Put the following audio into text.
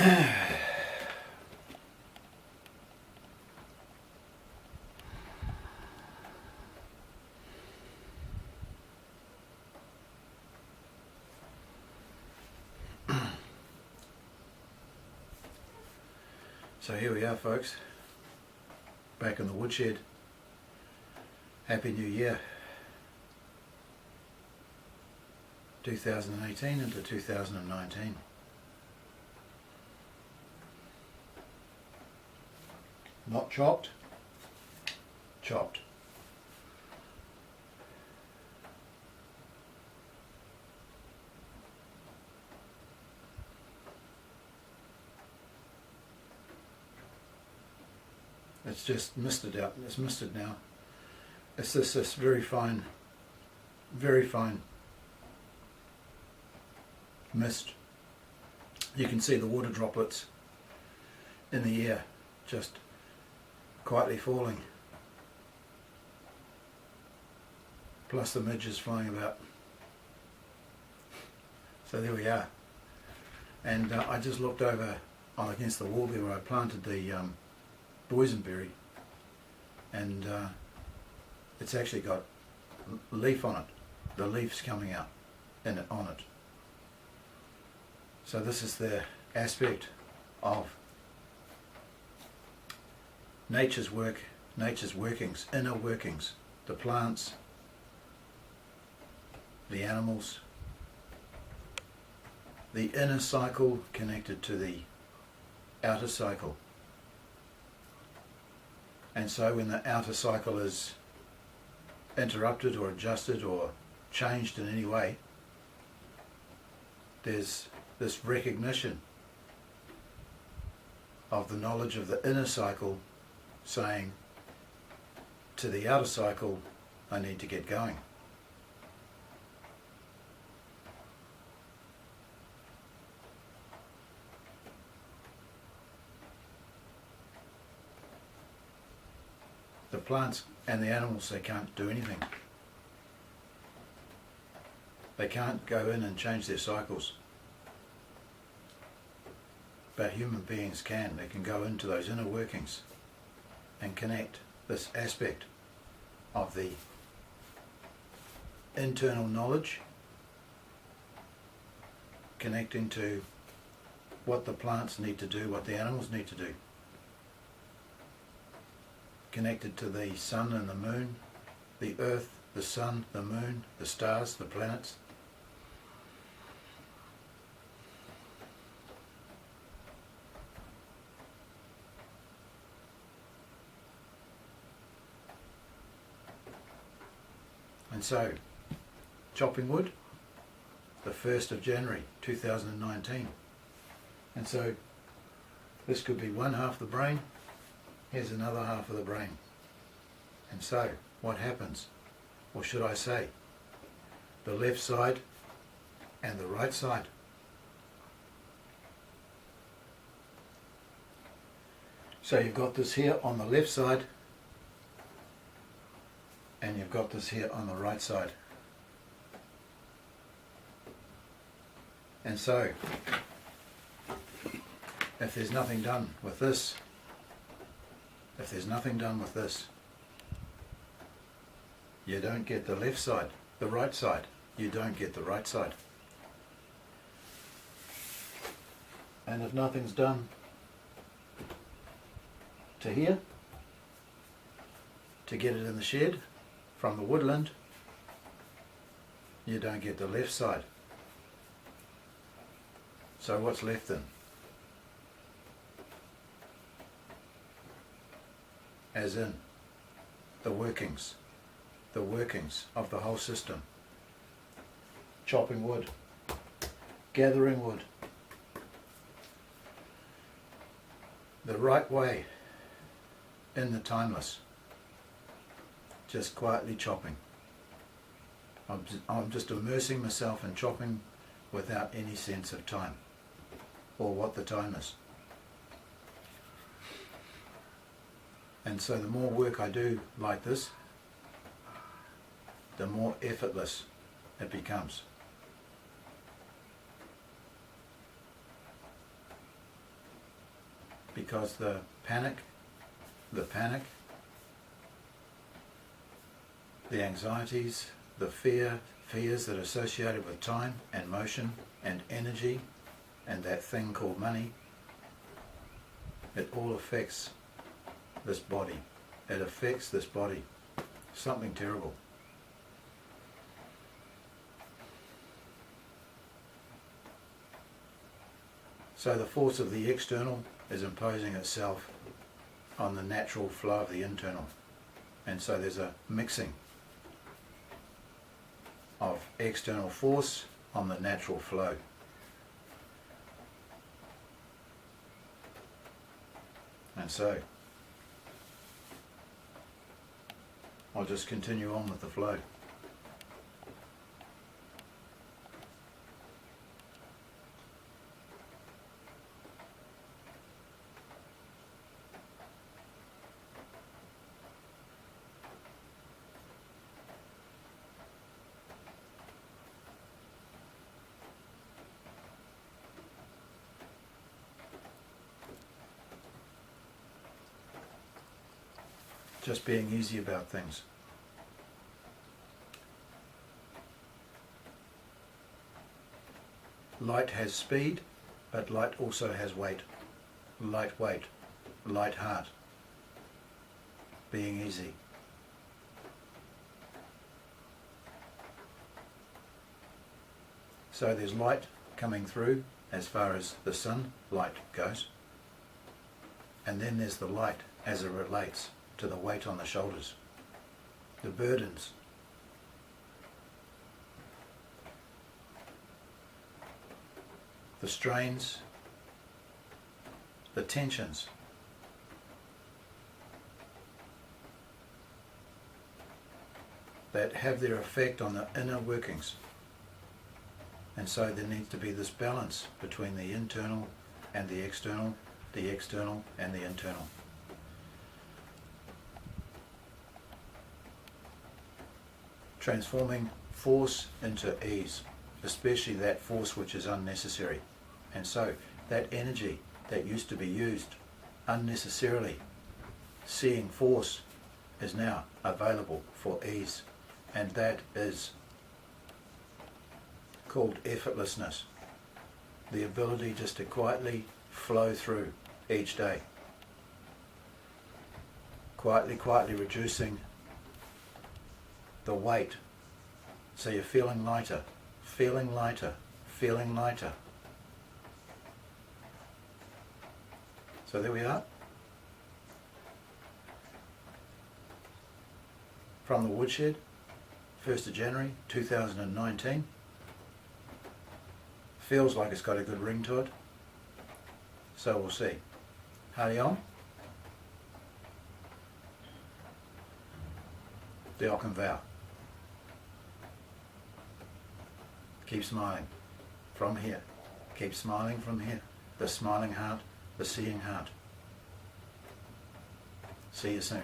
So here we are, folks, back in the woodshed. Happy New Year, 2018 into 2019. Not chopped, chopped. It's just misted out. It's misted now. It's this very fine mist. You can see the water droplets in the air just quietly falling, plus the midges flying about. So there we are. And I just looked over against the wall there where I planted the boysenberry, and it's actually got leaf on it. The leaf's coming out on it. So this is the aspect of nature's work, nature's workings, inner workings, the plants, the animals, the inner cycle connected to the outer cycle. And so when the outer cycle is interrupted or adjusted or changed in any way, there's this recognition of the knowledge of the inner cycle saying to the outer cycle, I need to get going. The plants and the animals, they can't do anything. They can't go in and change their cycles. But human beings can. They can go into those inner workings and connect this aspect of the internal knowledge, connecting to what the plants need to do, what the animals need to do. Connected to the sun and the moon, the earth, the sun, the moon, the stars, the planets. And so, chopping wood, the 1st of January 2019. And so, this could be one half the brain. Here's another half of the brain. And so, what happens? Or should I say, the left side and the right side. So you've got this here on the left side, and you've got this here on the right side. And so, if there's nothing done with this, you don't get the left side, the right side. You don't get the right side. And if nothing's done to here, to get it in the shed from the woodland, you don't get the left side. So what's left then? As in the workings of the whole system. Chopping wood, gathering wood, the right way in the timeless, just quietly chopping. I'm just immersing myself in chopping without any sense of time or what the time is. And so the more work I do like this, the more effortless it becomes. because the panic, the anxieties, the fears that are associated with time and motion and energy and that thing called money, it all affects this body. It affects this body. Something terrible. So the force of the external is imposing itself on the natural flow of the internal. And so there's a mixing of external force on the natural flow. And so I'll just continue on with the flow. Just being easy about things. Light has speed, but light also has weight. Lightweight, light heart. Being easy. So there's light coming through as far as the sun light goes. And then there's the light as it relates to the weight on the shoulders, the burdens, the strains, the tensions. That have their effect on the inner workings. And so there needs to be this balance between the internal and the external and the internal. Transforming force into ease, especially that force which is unnecessary. And so that energy that used to be used unnecessarily, seeing force, is now available for ease. And that is called effortlessness. The ability just to quietly flow through each day. Quietly reducing the weight. So you're feeling lighter, feeling lighter, feeling lighter. So there we are. From the woodshed, 1st of January 2019. Feels like it's got a good ring to it. So we'll see. Hardy on. Deoken vow. Keep smiling from here. Keep smiling from here. The smiling heart, the seeing heart. See you soon.